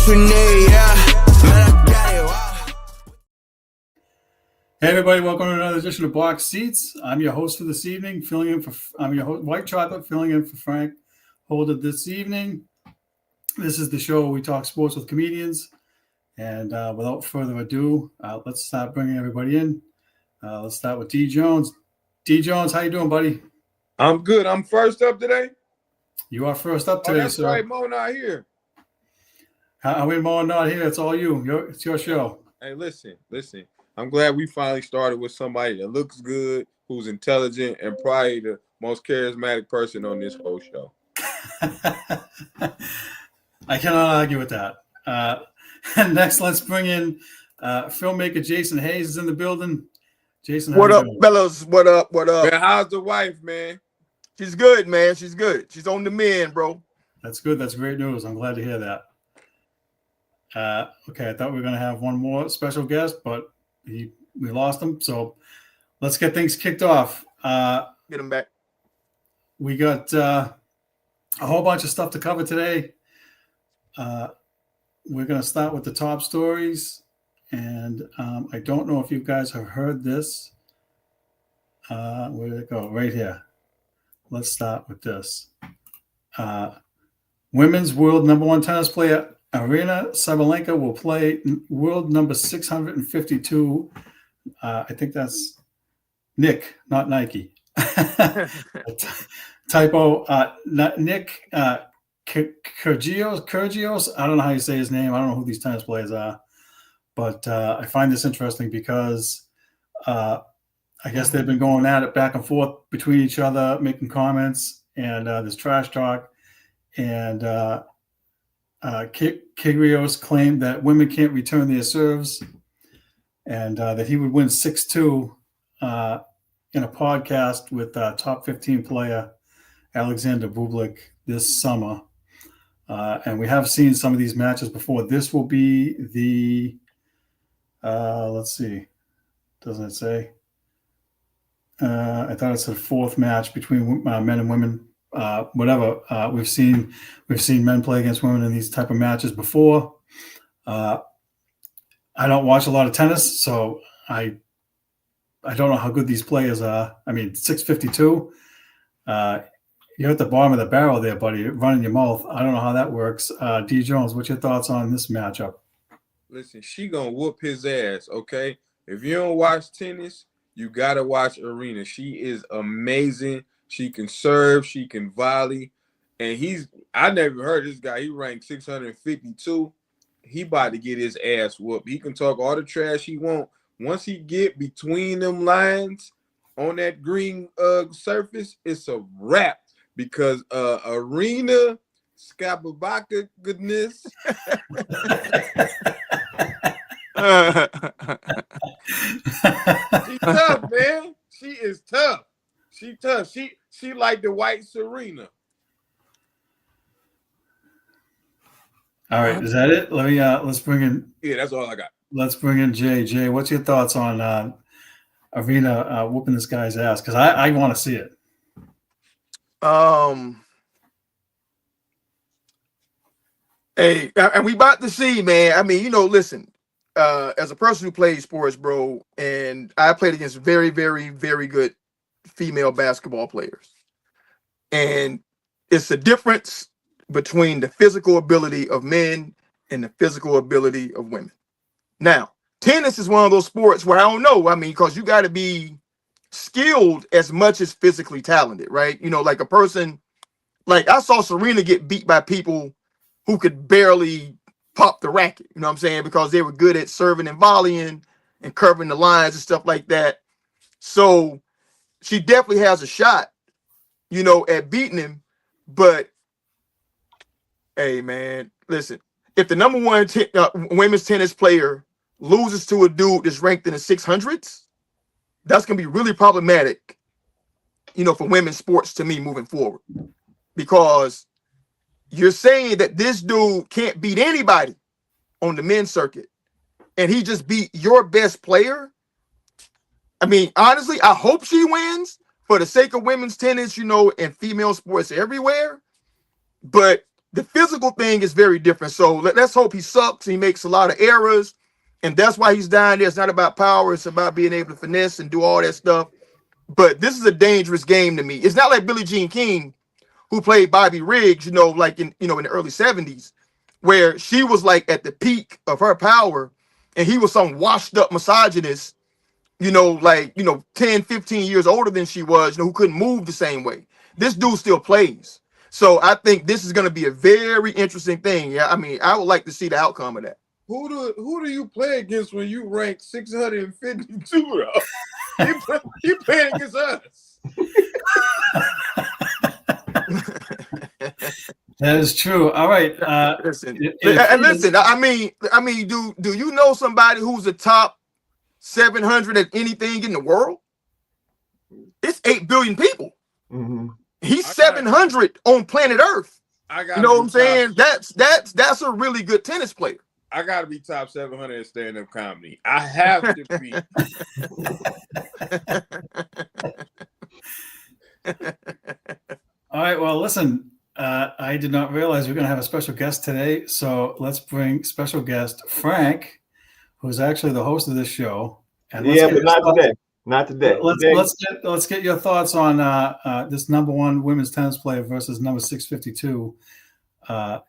we need, yeah. Man, I got it, wow. Hey everybody, welcome to another edition of Box Seats. I'm your host for this evening, I'm your host, White Chocolate, filling in for Frank Holder this evening. This is the show where we talk sports with comedians. And without further ado, let's start bringing everybody in. Let's start with D. Jones. D. Jones, how you doing, buddy? I'm good. I'm first up today. You are first up today, that's sir. right. Mo not here. How we Mo not here? It's all you. It's your show. Hey, listen. I'm glad we finally started with somebody that looks good, who's intelligent, and probably the most charismatic person on this whole show. I cannot argue with that. And next, let's bring in filmmaker Jason Hayes is in the building. Jason, what up, fellas? What up? Man, how's the wife, man? She's good, man. She's good. She's on the mend, bro. That's good. That's great news. I'm glad to hear that. Okay, I thought we were going to have one more special guest, but we lost him. So let's get things kicked off. Get him back. We got a whole bunch of stuff to cover today. We're going to start with the top stories. And I don't know if you guys have heard this. Where did it go? Right here. Let's start with this. Women's world number one tennis player Aryna Sabalenka will play world number 652. I think that's Nick, not Nike. Typo. Nick Kyrgios. I don't know how you say his name. I don't know who these tennis players are. But I find this interesting because I guess they've been going at it back and forth between each other, making comments, and there's trash talk. And Kyrgios claimed that women can't return their serves and that he would win 6-2 in a podcast with top 15 player Alexander Bublik this summer. And we have seen some of these matches before. This will be the let's see. Doesn't it say? I thought it said fourth match between men and women. Whatever. We've seen men play against women in these type of matches before. I don't watch a lot of tennis, so I don't know how good these players are. I mean, 652. You're at the bottom of the barrel there, buddy. Running your mouth. I don't know how that works. D. Jones, what's your thoughts on this matchup? Listen, she gonna whoop his ass, okay? If you don't watch tennis, you gotta watch Aryna. She is amazing. She can serve, she can volley, and I never heard this guy. He ranked 652. He about to get his ass whooped. He can talk all the trash he want. Once he get between them lines on that green surface, it's a wrap because Aryna Skababaka goodness. She's tough, man. She is tough. She tough. She like the white Serena. All right, is that it? Let's bring in. Yeah, that's all I got. Let's bring in Jay. Jay, what's your thoughts on Aryna whooping this guy's ass? Because I want to see it. Hey, and we about to see, man. I mean, listen. As a person who plays sports, bro, and I played against very, very, very good female basketball players. And it's the difference between the physical ability of men and the physical ability of women. Now, tennis is one of those sports where I don't know. I mean, because you got to be skilled as much as physically talented, right? Like a person, like I saw Serena get beat by people who could barely pop the racket, you know what I'm saying? Because they were good at serving and volleying and curving the lines and stuff like that. So she definitely has a shot, at beating him. But hey, man, listen, if the number one women's tennis player loses to a dude that's ranked in the 600s, that's going to be really problematic, for women's sports to me moving forward. Because you're saying that this dude can't beat anybody on the men's circuit, and he just beat your best player. I mean, honestly, I hope she wins for the sake of women's tennis, and female sports everywhere. But The physical thing is very different. So let's hope he sucks. He makes a lot of errors, and that's why he's down there. It's not about power. It's about being able to finesse and do all that stuff. But this is a dangerous game to me. It's not like Billie Jean King, who played Bobby Riggs, like in the early 70s, where she was like at the peak of her power, and he was some washed up misogynist, 10, 15 years older than she was, who couldn't move the same way. This dude still plays. So I think this is going to be a very interesting thing. Yeah, I mean, I would like to see the outcome of that. Who do you play against when you rank 652, bro? You playing against us. That is true. All right. Listen. I mean, do you know somebody who's a top 700 at anything in the world? It's 8 billion people. Mm-hmm. He's 700 on planet Earth. You know what I'm saying? That's a really good tennis player. I gotta be top 700 in stand-up comedy. I have to be. All right. Well, listen. I did not realize we're going to have a special guest today, so let's bring special guest Frank, who's actually the host of this show. And but not today. Not today. Let's get your thoughts on this number 1 women's tennis player versus number 652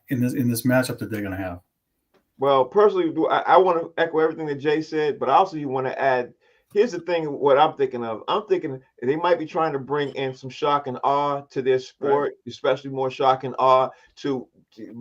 in this matchup that they're going to have. Well, personally, I want to echo everything that Jay said, but also you want to add. Here's the thing, what I'm thinking of. I'm thinking they might be trying to bring in some shock and awe to their sport, right. Especially more shock and awe to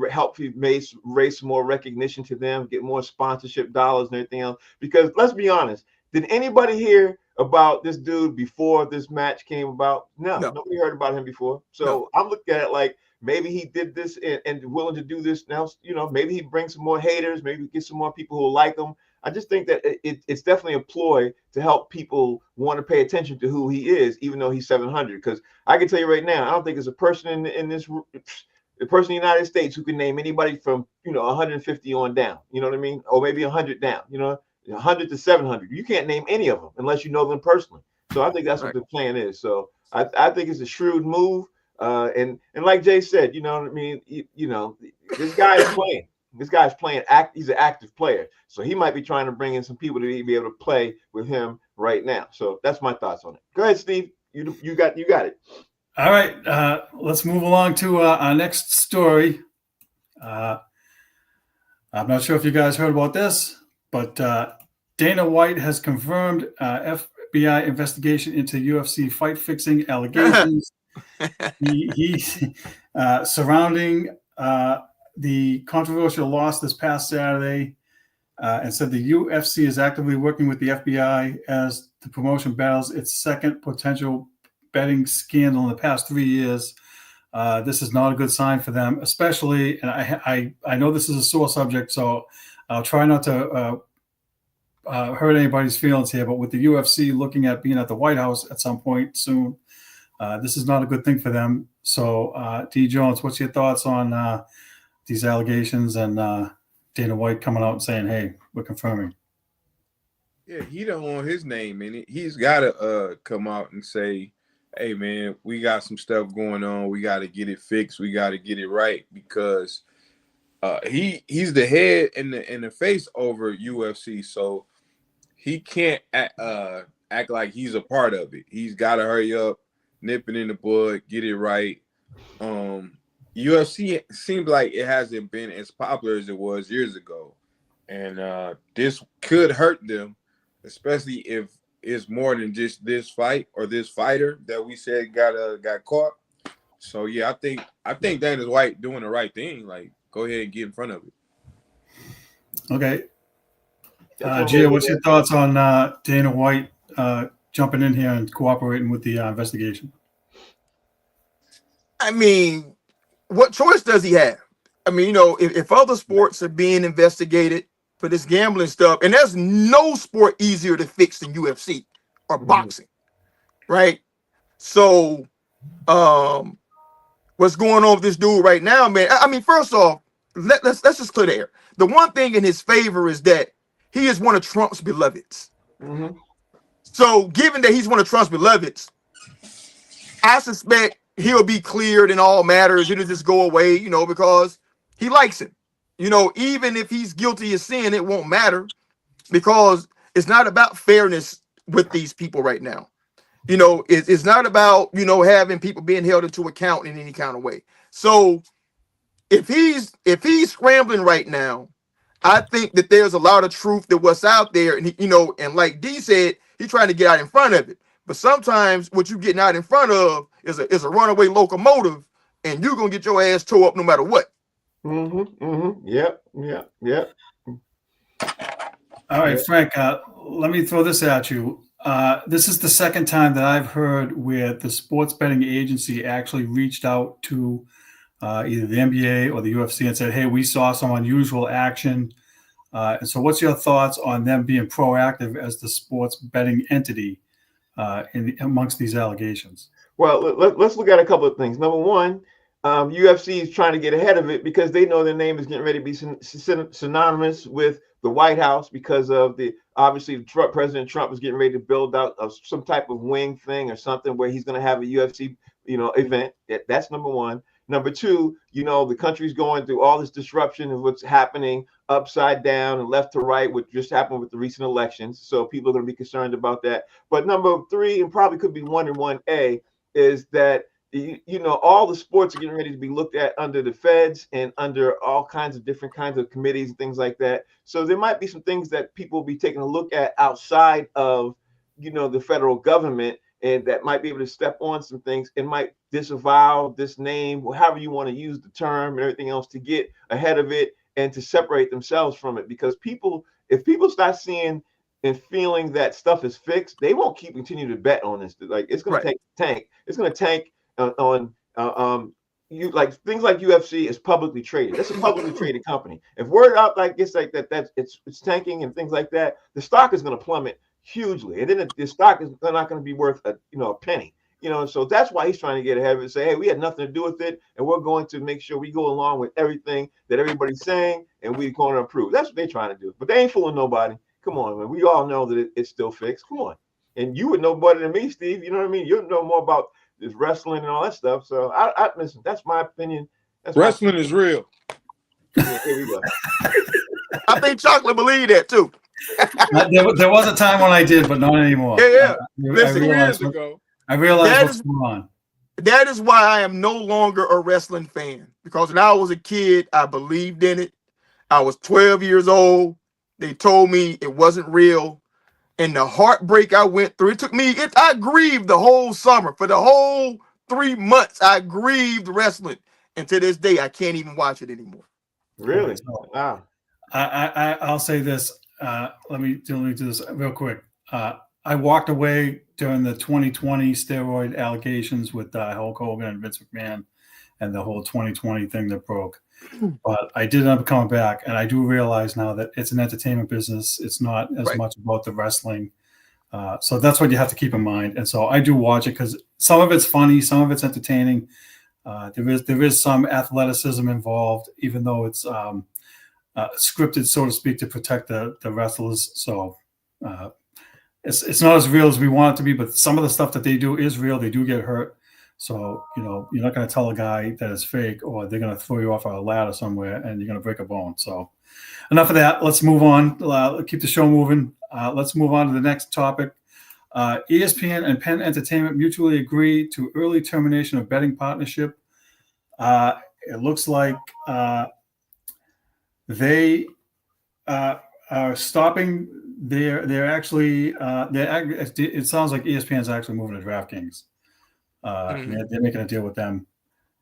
help raise some more recognition to them, get more sponsorship dollars and everything else. Because let's be honest, did anybody hear about this dude before this match came about? No. Nobody heard about him before. So I'm looking at it like maybe he did this and willing to do this now. Maybe he brings some more haters, maybe get some more people who like him. I just think that it's definitely a ploy to help people want to pay attention to who he is, even though he's 700. Because I can tell you right now, I don't think there's a person the person in the United States who can name anybody from 150 on down. You know what I mean? Or maybe 100 down. 100 to 700. You can't name any of them unless you know them personally. So I think that's what the plan is. So I think it's a shrewd move. And like Jay said, you know what I mean? This guy is playing. This guy's playing. He's an active player, so he might be trying to bring in some people to be able to play with him right now. So that's my thoughts on it. Go ahead, Steve. You got it. All right. Let's move along to our next story. I'm not sure if you guys heard about this, but Dana White has confirmed FBI investigation into UFC fight fixing allegations. he surrounding the controversial loss this past Saturday, and said the UFC is actively working with the FBI as the promotion battles its second potential betting scandal in the past 3 years. This is not a good sign for them, especially, and I know this is a sore subject, so I'll try not to hurt anybody's feelings here, but with the UFC looking at being at the White House at some point soon, this is not a good thing for them. So, D. Jones, what's your thoughts on these allegations and Dana White coming out and saying, hey, we're confirming? Yeah, he don't want his name in it. He's got to come out and say, hey, man, we got some stuff going on. We got to get it fixed. We got to get it right, because he's the head and the face over UFC. So he can't act like he's a part of it. He's got to hurry up, nip it in the bud, get it right. UFC seems like it hasn't been as popular as it was years ago. And this could hurt them, especially if it's more than just this fight or this fighter that we said got caught. So yeah, I think Dana White doing the right thing. Like, go ahead and get in front of it. Okay. Gia, what's your thoughts on Dana White jumping in here and cooperating with the investigation? I mean, what choice does he have? I mean, if other sports are being investigated for this gambling stuff, and there's no sport easier to fix than UFC or boxing, right? So, what's going on with this dude right now, man? I mean, first off, let's just clear the air. The one thing in his favor is that he is one of Trump's beloveds. Mm-hmm. So, given that he's one of Trump's beloveds, I suspect he'll be cleared in all matters. It'll just go away, you know, because he likes him. You know, even if he's guilty of sin, it won't matter because it's not about fairness with these people right now. You know, it's not about, you know, having people being held into account in any kind of way. So if he's scrambling right now, I think that there's a lot of truth to what's out there, and you know, and like D said, he's trying to get out in front of it. But sometimes what you're getting out in front of is a runaway locomotive, and you're gonna get your ass towed up no matter what. Yep. All right, Frank, let me throw this at you. This is the second time that I've heard where the sports betting agency actually reached out to either the NBA or the UFC and said, hey, we saw some unusual action. And so what's your thoughts on them being proactive as the sports betting entity amongst these allegations? Well, let's look at a couple of things. Number one, UFC is trying to get ahead of it because they know their name is getting ready to be synonymous with the White House because of obviously President Trump is getting ready to build out some type of wing thing or something where he's going to have a UFC, event. That's number one. Number two, the country's going through all this disruption of what's happening upside down and left to right, which just happened with the recent elections. So people are going to be concerned about that. But number three, and probably could be 1 and 1A, is that all the sports are getting ready to be looked at under the feds and under all kinds of different kinds of committees and things like that. So there might be some things that people will be taking a look at outside of, the federal government, and that might be able to step on some things and might disavow this name, however you want to use the term and everything else, to get ahead of it and to separate themselves from it. Because if people start seeing and feeling that stuff is fixed, they won't continue to bet on this. Like, it's going to tank. It's going to tank on you, like things like UFC is publicly traded. That's a publicly traded company. If word out like it's like that, it's tanking and things like that, the stock is going to plummet hugely, and then the stock is not going to be worth a penny. So that's why he's trying to get ahead of it and say, hey, we had nothing to do with it, and we're going to make sure we go along with everything that everybody's saying, and we're going to approve. That's what they're trying to do. But they ain't fooling nobody. Come on, man. We all know that it's still fixed. Come on. And you would know better than me, Steve. You know what I mean? You know more about this wrestling and all that stuff. So I listen, that's my opinion. Wrestling is real. Yeah, here we go. I think Chocolate believed that too. There was a time when I did, but not anymore. Yeah. I realized what's going on. That is why I am no longer a wrestling fan. Because when I was a kid, I believed in it. I was 12 years old. They told me it wasn't real. And the heartbreak I went through, I grieved the whole summer. For the whole 3 months, I grieved wrestling. And to this day, I can't even watch it anymore. Really? Wow. I'll say this. Let me do this real quick. I walked away during the 2020 steroid allegations with Hulk Hogan and Vince McMahon and the whole 2020 thing that broke. But I did end up coming back, and I do realize now that it's an entertainment business. It's not as much about the wrestling. So that's what you have to keep in mind. And so I do watch it because some of it's funny, some of it's entertaining. There is some athleticism involved, even though it's scripted, so to speak, to protect the wrestlers. So it's not as real as we want it to be, but some of the stuff that they do is real. They do get hurt. So, you're not going to tell a guy that it's fake, or they're going to throw you off a ladder somewhere and you're going to break a bone. So enough of that. Let's move on. Keep the show moving. Let's move on to the next topic. ESPN and Penn Entertainment mutually agree to early termination of betting partnership. It looks like they are stopping. They're actually. It sounds like ESPN is actually moving to DraftKings. They're making a deal with them,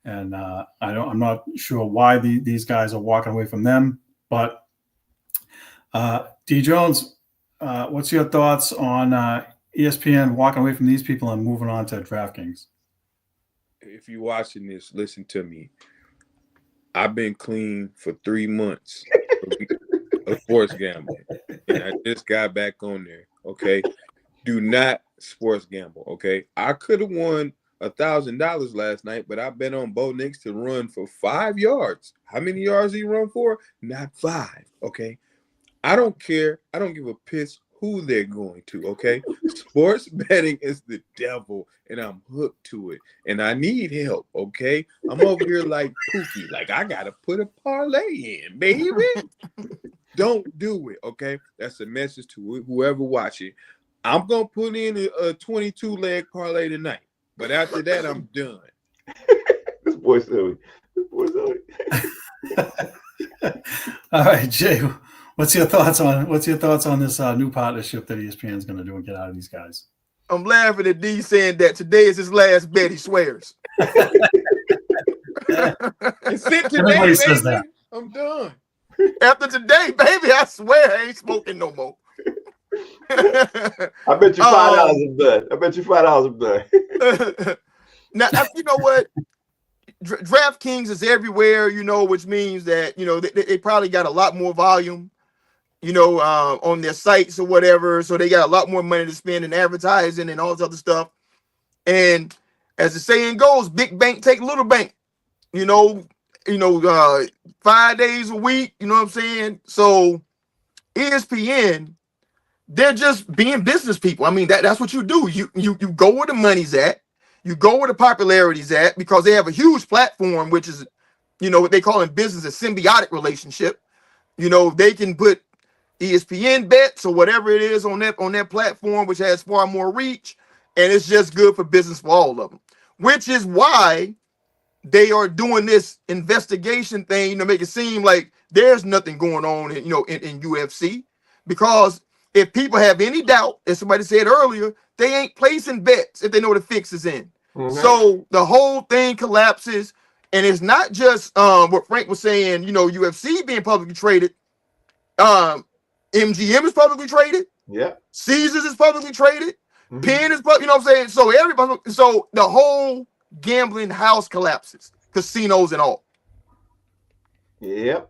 and I'm not sure why these guys are walking away from them. But D. Jones, what's your thoughts on ESPN walking away from these people and moving on to DraftKings? If you're watching this, listen to me. I've been clean for 3 months of sports gambling, and I just got back on there. Okay, do not sports gamble. Okay, I could have won $1,000 last night, but I bet on Bo Nix to run for 5 yards. How many yards did he run for? Not 5. Okay, I don't care. I don't give a piss who they're going to, okay? Sports betting is the devil, and I'm hooked to it, and I need help, okay? I'm over here like Pookie, like I got to put a parlay in, baby. Don't do it, okay? That's a message to whoever watching. I'm going to put in a 22-leg parlay tonight, but after that, I'm done. This boy silly. All right, Jay, what's your thoughts on this new partnership that ESPN is going to do and get out of these guys? I'm laughing at D saying that today is his last bet. He swears. It's it today, Everybody says baby. that. I'm done. After today, baby, I swear I ain't smoking no more. I bet you $5 a bet. I bet you $5 a bet. Now, you know what? DraftKings is everywhere, you know, which means that, you know, they probably got a lot more volume, you know, on their sites or whatever. So they got a lot more money to spend in advertising and all this other stuff. And as the saying goes, big bank take little bank, you know, 5 days a week, you know what I'm saying? So ESPN, they're just being business people. I mean, that's what you do. You go where the money's at. You go where the popularity's at, because they have a huge platform, which is, you know, what they call in business a symbiotic relationship. You know, they can put ESPN bets or whatever it is on that platform, which has far more reach, and it's just good for business for all of them. Which is why they are doing this investigation thing, you know, make it seem like there's nothing going on in UFC, because if people have any doubt, as somebody said earlier, they ain't placing bets if they know the fix is in. Mm-hmm. So the whole thing collapses, and it's not just what Frank was saying, you know, UFC being publicly traded. MGM is publicly traded. Yeah. Caesars is publicly traded. Mm-hmm. Penn is publicly, you know what I'm saying? So everybody, so the whole gambling house collapses, casinos and all. Yep.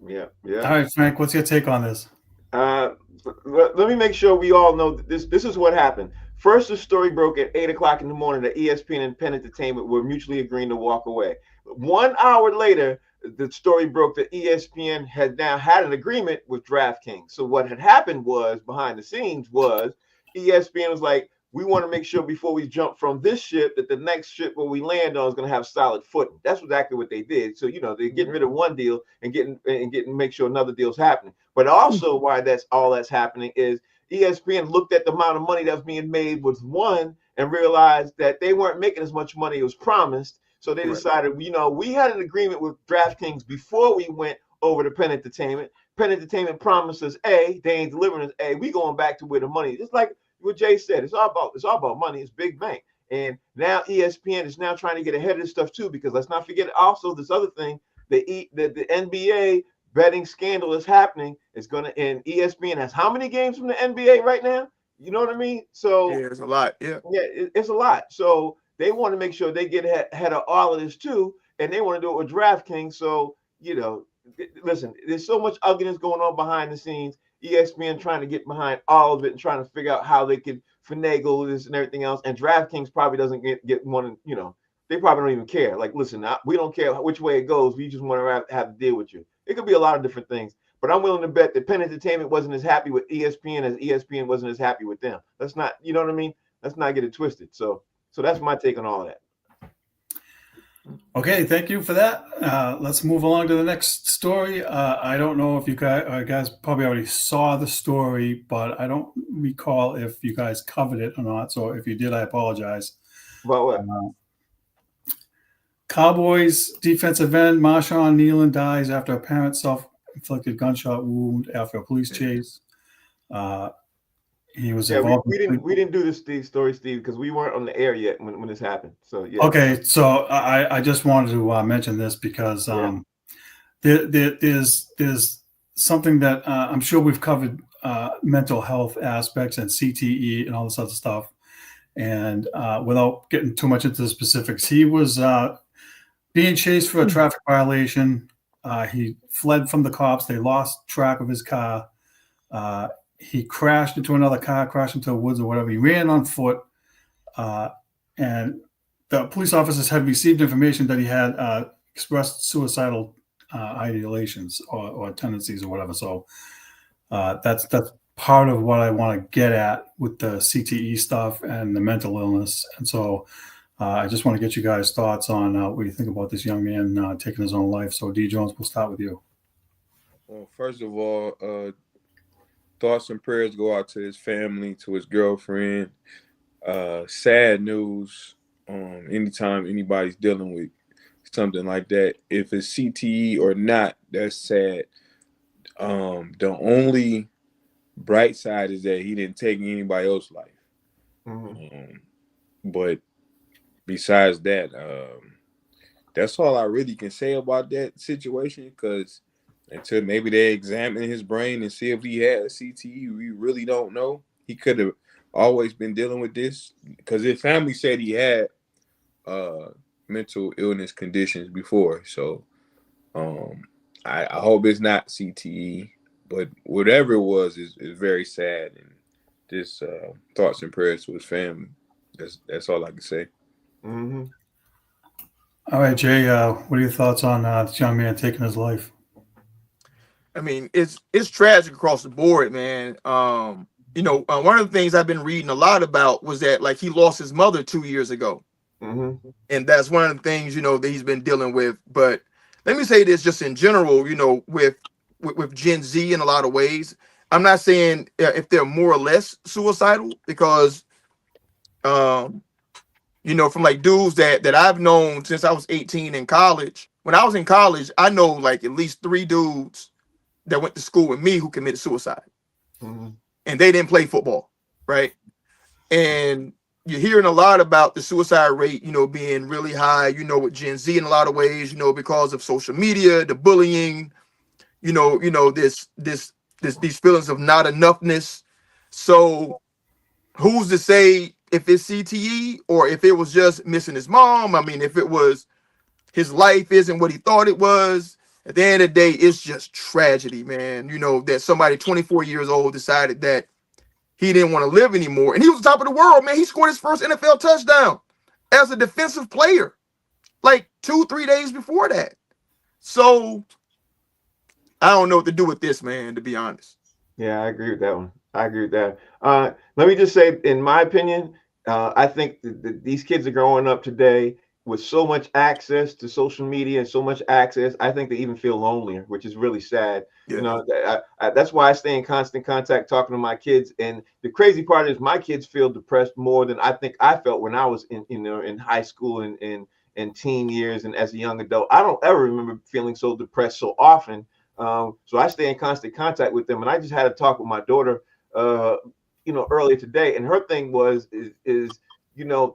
All right, Frank, what's your take on this? Let me make sure we all know that this is what happened. First, the story broke at 8 o'clock in the morning that ESPN and Penn Entertainment were mutually agreeing to walk away. 1 hour later, the story broke that ESPN had now had an agreement with DraftKings. So what had happened was, behind the scenes, was ESPN was like, we want to make sure before we jump from this ship that the next ship where we land on is going to have solid footing. That's exactly what they did. So, you know, they're getting rid of one deal and getting make sure another deal's happening. But also why that's happening is ESPN looked at the amount of money that was being made with one and realized that they weren't making as much money as was promised. So they decided, you know, we had an agreement with DraftKings before we went over to Penn Entertainment. Penn Entertainment promised us A, they ain't delivering us A. We going back to where the money is. It's like what Jay said. It's all about money. It's big bank. And now ESPN is now trying to get ahead of this stuff too, because let's not forget also this other thing, the NBA betting scandal is happening. It's gonna, and ESPN has how many games from the NBA right now? You know what I mean? So yeah, it's a lot. Yeah, it's a lot. So they want to make sure they get ahead of all of this too, and they want to do it with DraftKings. So, you know, listen, there's so much ugliness going on behind the scenes. ESPN trying to get behind all of it and trying to figure out how they could finagle this and everything else. And DraftKings probably doesn't get one, you know, they probably don't even care. Like, listen, we don't care which way it goes. We just want to have to deal with you. It could be a lot of different things. But I'm willing to bet that Penn Entertainment wasn't as happy with ESPN as ESPN wasn't as happy with them. Let's not, you know what I mean? Let's not get it twisted. So that's my take on all of that. Okay, thank you for that. Let's move along to the next story. I don't know if you guys probably already saw the story, but I don't recall if you guys covered it or not. So if you did, I apologize. About what? Cowboys defensive end Marshawn Nealon dies after apparent self-inflicted gunshot wound after a police chase. He was involved. We didn't do this story, Steve, because we weren't on the air yet when this happened. So yeah. Okay, so I just wanted to mention this because there's something that I'm sure we've covered, mental health aspects and CTE and all this other stuff. And without getting too much into the specifics, he was being chased for a traffic violation. He fled from the cops. They lost track of his car. He crashed into another car, crashed into the woods or whatever. He ran on foot. And the police officers had received information that he had expressed suicidal ideations or tendencies or whatever. So that's part of what I want to get at with the CTE stuff and the mental illness. And so I just want to get you guys' thoughts on what you think about this young man taking his own life. So D. Jones, we'll start with you. Well, first of all, thoughts and prayers go out to his family, to his girlfriend. Sad news. Anytime anybody's dealing with something like that, if it's CTE or not, that's sad. The only bright side is that he didn't take anybody else's life. Mm-hmm. But besides that, that's all I really can say about that situation, because until maybe they examine his brain and see if he had CTE, we really don't know. He could have always been dealing with this, because his family said he had mental illness conditions before. So I hope it's not CTE, but whatever it was is very sad, and just thoughts and prayers to his family. That's all I can say. Mm-hmm. All right, Jay, what are your thoughts on this young man taking his life? I mean, it's tragic across the board, man. One of the things I've been reading a lot about was that, like, he lost his mother 2 years ago. Mm-hmm. And that's one of the things, that he's been dealing with. But let me say this just in general, with Gen Z in a lot of ways. I'm not saying if they're more or less suicidal, because, from like dudes that I've known since I was 18 in college. When I was in college, I know like at least 3 dudes that went to school with me who committed suicide. Mm-hmm. And they didn't play football, right? And you're hearing a lot about the suicide rate, being really high, with Gen Z in a lot of ways, because of social media, the bullying, these feelings of not enoughness. So who's to say if it's CTE or if it was just missing his mom? I mean, if it was his life isn't what he thought it was, at the end of the day, it's just tragedy, man. That somebody 24 years old decided that he didn't want to live anymore. And he was the top of the world, man. He scored his first NFL touchdown as a defensive player, like 2-3 days before that. So I don't know what to do with this, man, to be honest. Yeah, I agree with that one. I agree with that. Let me just say, in my opinion, I think that these kids are growing up today with so much access to social media and so much access. I think they even feel lonelier, which is really sad. Yeah. That's why I stay in constant contact talking to my kids. And the crazy part is my kids feel depressed more than I think I felt when I was in high school and teen years and as a young adult. I don't ever remember feeling so depressed so often. So I stay in constant contact with them. And I just had a talk with my daughter earlier today, and her thing is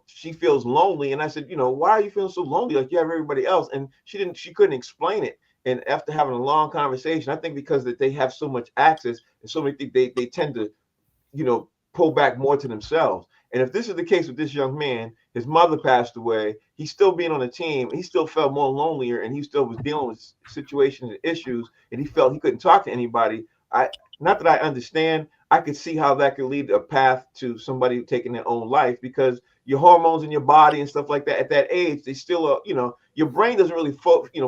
she feels lonely, and I said, why are you feeling so lonely? Like you have everybody else. And she couldn't explain it. And after having a long conversation, I think because that they have so much access and so many things, they tend to pull back more to themselves. And if this is the case with this young man, his mother passed away, he's still being on the team, he still felt more lonelier, and he still was dealing with situations and issues, and he felt he couldn't talk to anybody. Not that I understand, I could see how that could lead a path to somebody taking their own life, because your hormones in your body and stuff like that at that age, they still your brain doesn't really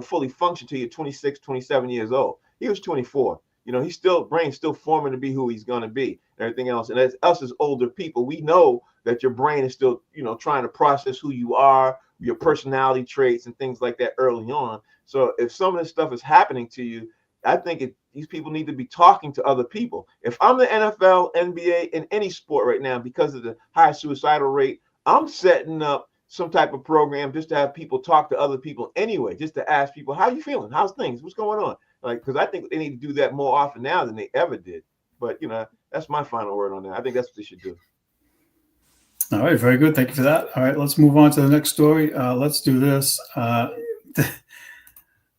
fully function till you're 26, 27 years old. He was 24. He's brain's still forming to be who he's going to be and everything else. And as us as older people, we know that your brain is still, trying to process who you are, your personality traits and things like that early on. So if some of this stuff is happening to you, I think these people need to be talking to other people. If I'm the NFL, NBA, in any sport right now, because of the high suicidal rate, I'm setting up some type of program just to have people talk to other people anyway, just to ask people, how you feeling? How's things? What's going on? Like, because I think they need to do that more often now than they ever did. But, that's my final word on that. I think that's what they should do. All right, very good. Thank you for that. All right, let's move on to the next story. Let's do this.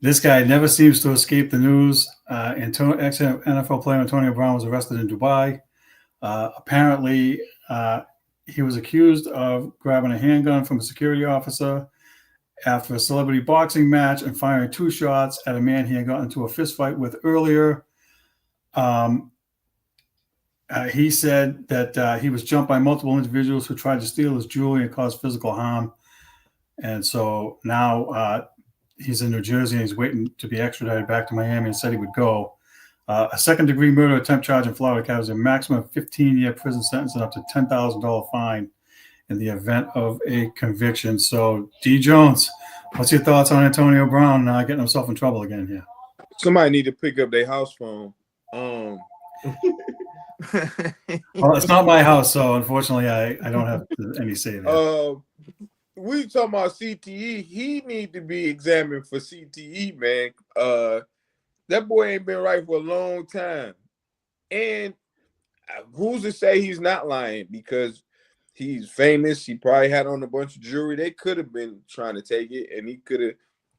This guy never seems to escape the news. Ex-NFL player Antonio Brown was arrested in Dubai. Apparently, he was accused of grabbing a handgun from a security officer after a celebrity boxing match and firing 2 shots at a man he had gotten into a fist fight with earlier. He said that he was jumped by multiple individuals who tried to steal his jewelry and cause physical harm. And so now he's in New Jersey and he's waiting to be extradited back to Miami, and said he would go. A second-degree murder attempt charge in Florida carries a maximum 15-year prison sentence and up to $10,000 fine in the event of a conviction. So, D. Jones, what's your thoughts on Antonio Brown getting himself in trouble again here? Somebody need to pick up their house phone. Well, it's not my house, so unfortunately, I don't have any say there. We talking about CTE. He need to be examined for CTE, man. That boy ain't been right for a long time. And who's to say he's not lying? Because he's famous. He probably had on a bunch of jewelry. They could have been trying to take it, and he could have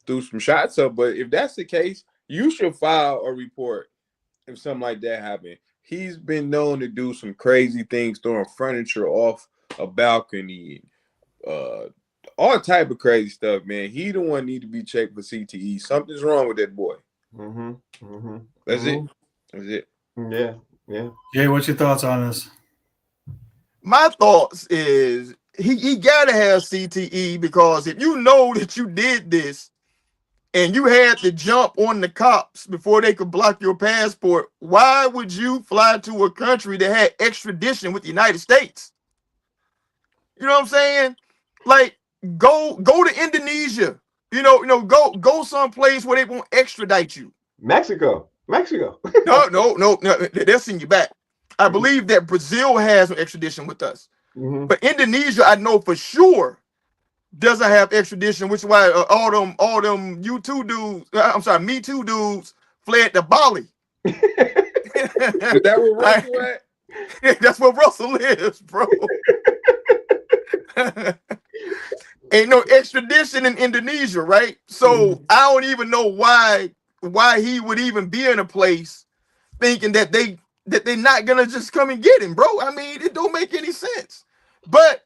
threw some shots up. But if that's the case, you should file a report if something like that happened. He's been known to do some crazy things, throwing furniture off a balcony, all type of crazy stuff, man. He the one need to be checked for CTE. Something's wrong with that boy. That's it. That's it. Yeah. Jay, what's your thoughts on this? My thoughts is he gotta have CTE, because if you know that you did this and you had to jump on the cops before they could block your passport, why would you fly to a country that had extradition with the United States? You know what I'm saying? Like, go to Indonesia. Go someplace where they won't extradite you. Mexico. No, they'll send you back. I believe that Brazil has an extradition with us, but Indonesia, I know for sure, doesn't have extradition, which is why all them Me Too dudes fled to Bali. Is that where Russell at? That's where Russell lives, bro. Ain't no extradition in Indonesia, right? So I don't even know why he would even be in a place thinking that they're not gonna just come and get him, bro. I mean, it don't make any sense. But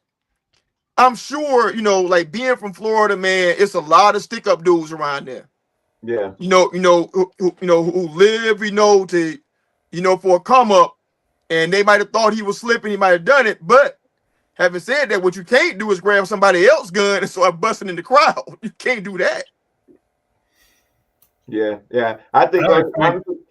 I'm sure, like being from Florida, man, it's a lot of stick-up dudes around there. Yeah. Who live, for a come up, and they might have thought he was slipping, he might have done it. But having said that, what you can't do is grab somebody else's gun and start busting in the crowd. You can't do that. Yeah. I think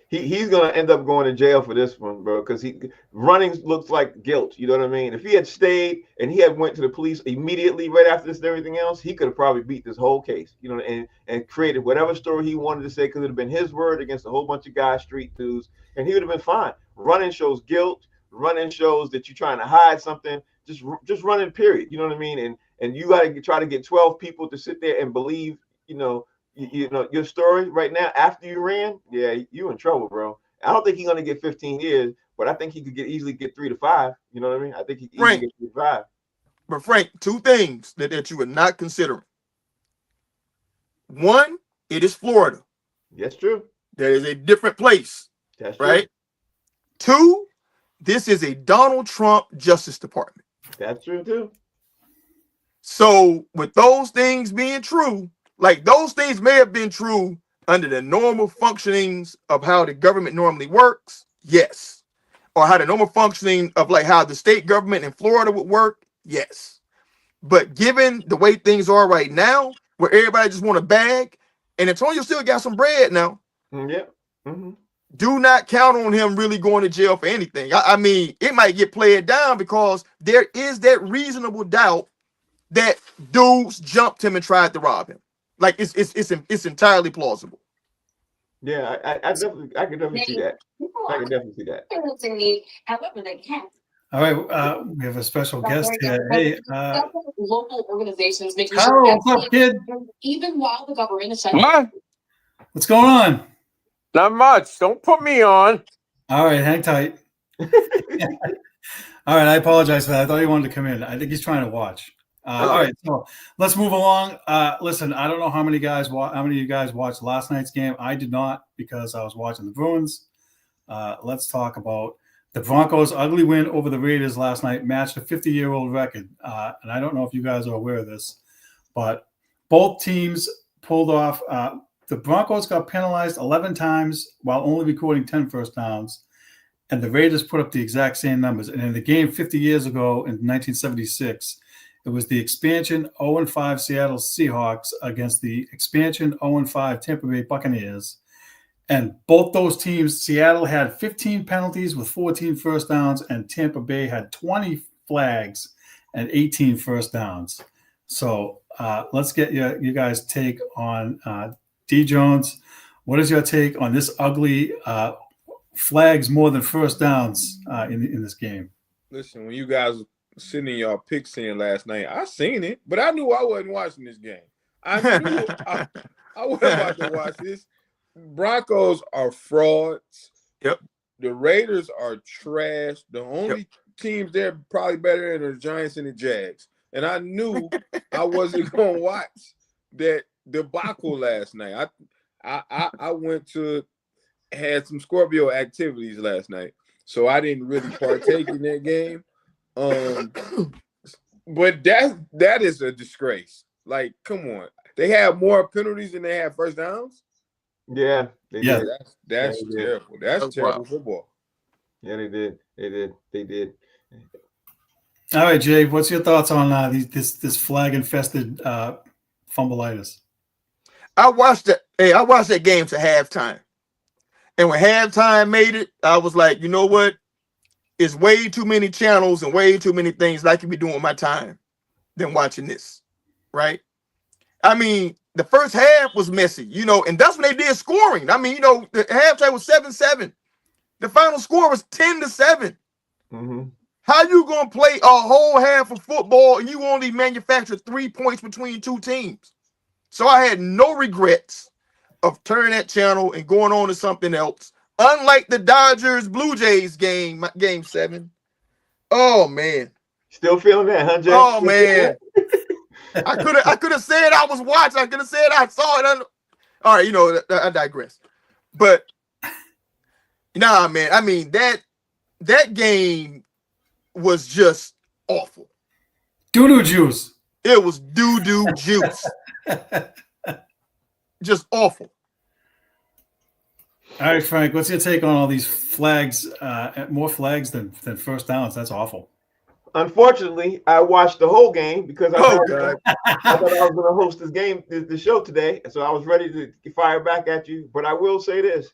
he's gonna end up going to jail for this one, bro, because running looks like guilt. You know what I mean? If he had stayed and he had went to the police immediately right after this and everything else, he could have probably beat this whole case, and created whatever story he wanted to say, because it would have been his word against a whole bunch of guys, street dudes, and he would have been fine. Running shows guilt. Running shows that you're trying to hide something. Just running, period. You know what I mean? And you got to try to get 12 people to sit there and believe, your story right now after you ran. Yeah, you in trouble, bro. I don't think he's gonna get 15 years, but I think he could easily get 3 to 5. You know what I mean? I think he could easily get 3 to 5. But Frank, two things that you are not considering. One, it is Florida. That's true. That is a different place. That's true. Right. Two, this is a Donald Trump Justice Department. That's true too. So with those things being true, like those things may have been true under the normal functionings of how the government normally works, yes. Or how the normal functioning of like how the state government in Florida would work, yes. But given the way things are right now, where everybody just want a bag, and Antonio still got some bread now. Yeah. Do not count on him really going to jail for anything. I mean, it might get played down because there is that reasonable doubt that dudes jumped him and tried to rob him. Like it's entirely plausible. Yeah, I can definitely see that. I can definitely see that. However, they can. All right, we have a special guest here. Hey, local organizations making Carol, sure what's up, kid? even while the government is shut What? What's going on? Not much. Don't put me on. All right, hang tight. All right, I apologize for that. I thought he wanted to come in. I think he's trying to watch. All right, so let's move along. Listen, I don't know how many of you guys watched last night's game. I did not, because I was watching the Bruins. Let's talk about the Broncos' ugly win over the Raiders last night, matched a 50-year-old record. And I don't know if you guys are aware of this, but both teams pulled off. The Broncos got penalized 11 times while only recording 10 first downs, and the Raiders put up the exact same numbers. And in the game 50 years ago in 1976, it was the expansion 0-5 Seattle Seahawks against the expansion 0-5 Tampa Bay Buccaneers. And both those teams, Seattle had 15 penalties with 14 first downs, and Tampa Bay had 20 flags and 18 first downs. So let's get you guys' take on D. Jones. What is your take on this ugly flags more than first downs in this game? Listen, when you guys sitting in y'all picks in last night, I seen it, but I knew I wasn't watching this game. I knew I wasn't about to watch this. Broncos are frauds. Yep. The Raiders are trash. The only teams there probably better than the Giants and the Jags. And I knew I wasn't going to watch that debacle last night. I went to had some Scorpio activities last night, so I didn't really partake in that game. But that is a disgrace. Like, come on, they have more penalties than they have first downs. Yeah, they Yeah. did. That's Yeah, they did. terrible. That's terrible wild. football. Yeah, they did. They did. All right, Jay, what's your thoughts on this flag-infested fumbleitis? I watched that game to halftime. And when halftime made it, I was like, you know what? It's way too many channels and way too many things that I could be doing with my time than watching this. Right? I mean, the first half was messy, and that's when they did scoring. I mean, the halftime was 7-7. The final score was 10-7. Mm-hmm. How you gonna play a whole half of football and you only manufactured 3 points between two teams? So I had no regrets of turning that channel and going on to something else. Unlike the Dodgers Blue Jays game 7. Oh man. Still feeling that, huh, Jay? Oh man. I could have said I was watching. I could have said I saw it. All right, I digress. But nah, man. I mean, that game was just awful. Doo-doo juice. It was doo-doo juice. Just awful. All right, Frank, what's your take on all these flags? More flags than first downs. That's awful. Unfortunately, I watched the whole game because I thought God. I was going to host the show today, so I was ready to fire back at you. But I will say this: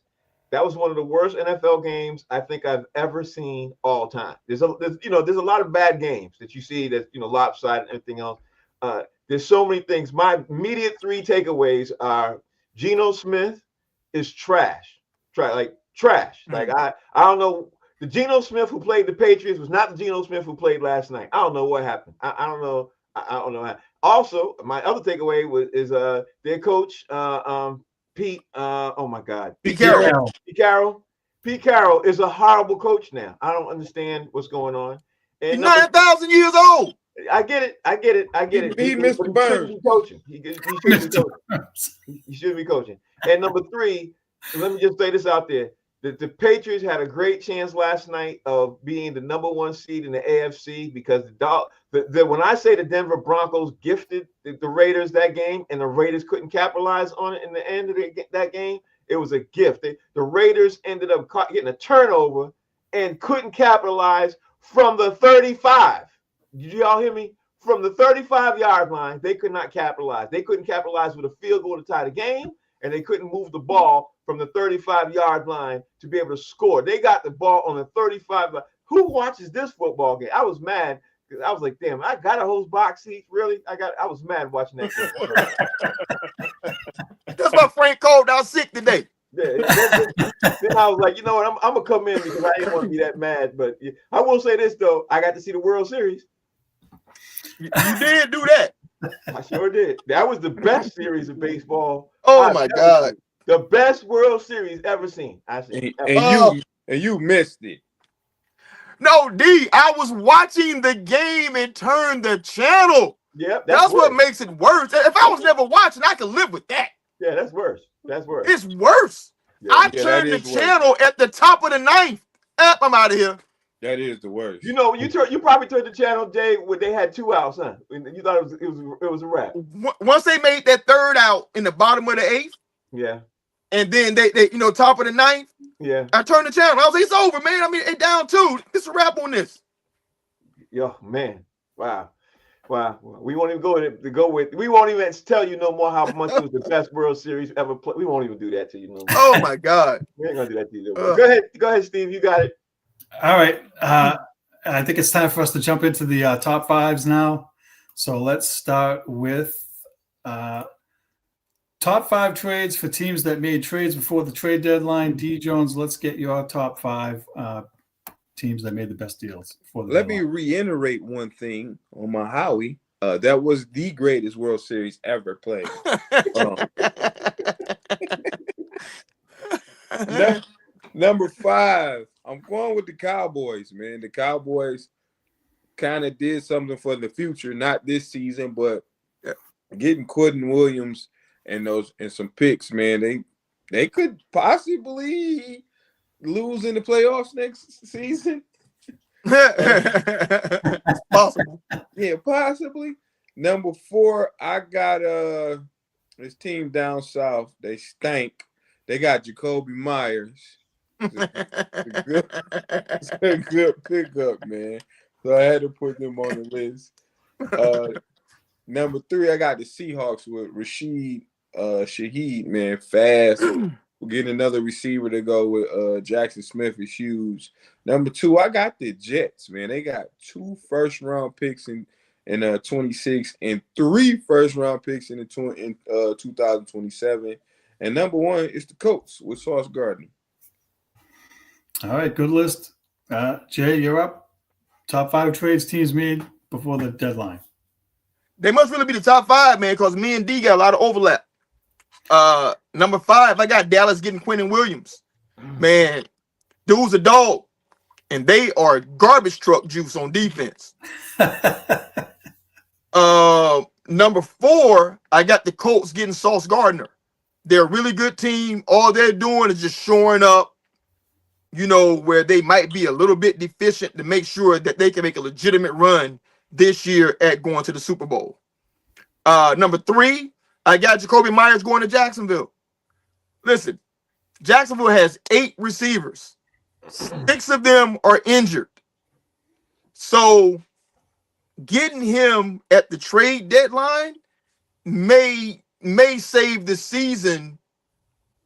that was one of the worst NFL games I think I've ever seen all time. There's a lot of bad games that you see that lopsided and everything else. There's so many things. My immediate 3 takeaways are: Geno Smith is trash. Trash. Mm-hmm. Like I don't know. The Geno Smith who played the Patriots was not the Geno Smith who played last night. I don't know what happened. I don't know. I don't know how. Also, my other takeaway is their coach Pete. Oh my God, Pete Carroll. Pete Carroll is a horrible coach now. I don't understand what's going on. He's And 9,000 years old. I get it. He missed the burn. He shouldn't be coaching. He should be coaching. And number 3, let me just say this out there. The Patriots had a great chance last night of being the number 1 seed in the AFC because when I say the Denver Broncos gifted the Raiders that game and the Raiders couldn't capitalize on it in the end of that game, it was a gift. The Raiders ended up getting a turnover and couldn't capitalize from the 35. Did y'all hear me? From the 35-yard line, they could not capitalize. They couldn't capitalize with a field goal to tie the game, and they couldn't move the ball from the 35-yard line to be able to score. They got the ball on the 35. Who watches this football game? I was mad because I was like, damn, I got to host box seats. Really? I was mad watching that game. That's why Frank called out sick today. Then I was like, you know what? I'm going to come in because I didn't want to be that mad. But I will say this, though. I got to see the World Series. You did do that. I sure did. That was the best series of baseball. Oh my God. The best World Series ever seen. And you missed it. No, D, I was watching the game and turned the channel. Yep. That's what makes it worse. If I was never watching, I could live with that. Yeah, that's worse. That's worse. It's worse. Yeah, I turned the channel at the top of the 9th. I'm out of here. That is the worst. You probably turned the channel, Jay, when they had 2 outs, huh? You thought it was a wrap. Once they made that 3rd out in the bottom of the 8th, yeah, and then they top of the 9th, yeah, I turned the channel. I was like, it's over, man. I mean, it's down 2. It's a wrap on this. Yo, man, wow. Wow. We won't even go with. We won't even tell you no more how much it was the best World Series ever played. We won't even do that to you no more. Oh my God. We ain't gonna do that to you no more. Go ahead, Steve. You got it. All right. I think it's time for us to jump into the top fives now. So let's start with top 5 trades for teams that made trades before the trade deadline. D. Jones, let's get your top 5 teams that made the best deals before the Let me deadline. reiterate one thing on my Howie. That was the greatest World Series ever played. Number 5, I'm going with the Cowboys, man. The Cowboys kind of did something for the future, not this season, but getting Quentin Williams and some picks, man. They could possibly lose in the playoffs next season. Possible. Yeah, possibly. Number 4, I got this team down south. They stink. They got Jacoby Myers. It's a good pickup, man. So I had to put them on the list. Number 3, I got the Seahawks with Rashid Shaheed, man, fast. We'll get another receiver to go with Jackson Smith is huge. Number 2, I got the Jets, man. They got 2 first-round picks in 26 and 3 first-round picks in 2027. And number 1 is the Colts with Sauce Gardner. All right, good list. Jay, you're up. Top 5 trades teams made before the deadline. They must really be the top 5, man, because me and D got a lot of overlap. Number 5, I got Dallas getting Quentin Williams. Man, dude's a dog, and they are garbage truck juice on defense. Number 4, I got the Colts getting Sauce Gardner. They're a really good team. All they're doing is just shoring up, where they might be a little bit deficient to make sure that they can make a legitimate run this year at going to the Super Bowl. Number 3, I got Jacoby Myers going to Jacksonville. Listen, Jacksonville has 8 receivers. 6 of them are injured. So getting him at the trade deadline may save the season,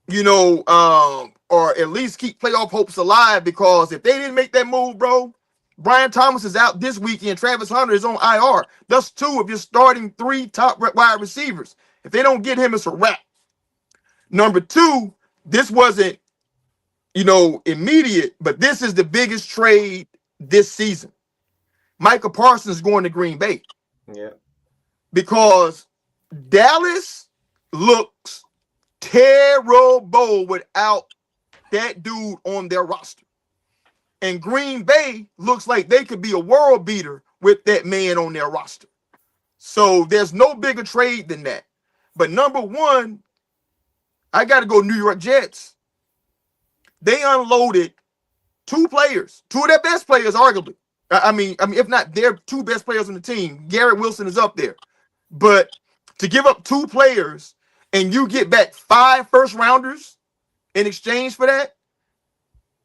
or at least keep playoff hopes alive, because if they didn't make that move, bro, Brian Thomas is out this weekend. Travis Hunter is on IR. That's 2 of your starting 3 top wide receivers. If they don't get him, it's a wrap. Number 2, this wasn't, immediate, but this is the biggest trade this season. Micah Parsons going to Green Bay. Yeah. Because Dallas looks terrible without that dude on their roster. And Green Bay looks like they could be a world beater with that man on their roster. So there's no bigger trade than that. But number 1, I got to go New York Jets. They unloaded 2 players, 2 of their best players, arguably. I mean, if not their 2 best players on the team. Garrett Wilson is up there. But to give up 2 players and you get back 5 first-rounders in exchange for that,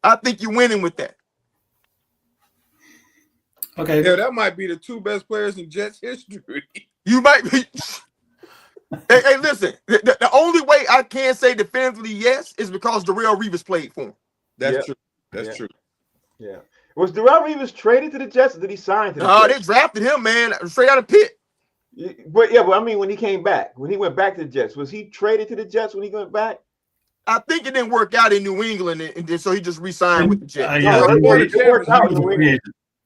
I think you're winning with that. Okay. Yeah, that might be the 2 best players in Jets history. You might be. Hey, listen. The only way I can say definitively yes is because Darrelle Revis played for him. That's true. That's true. Yeah. Was Darrelle Revis traded to the Jets, or did he sign to the Jets? They drafted him, man, straight out of Pitt. But I mean, when he came back, when he went back to the Jets, was he traded to the Jets when he went back? I think it didn't work out in New England, and so he just re-signed with the Jets. It worked out in New England.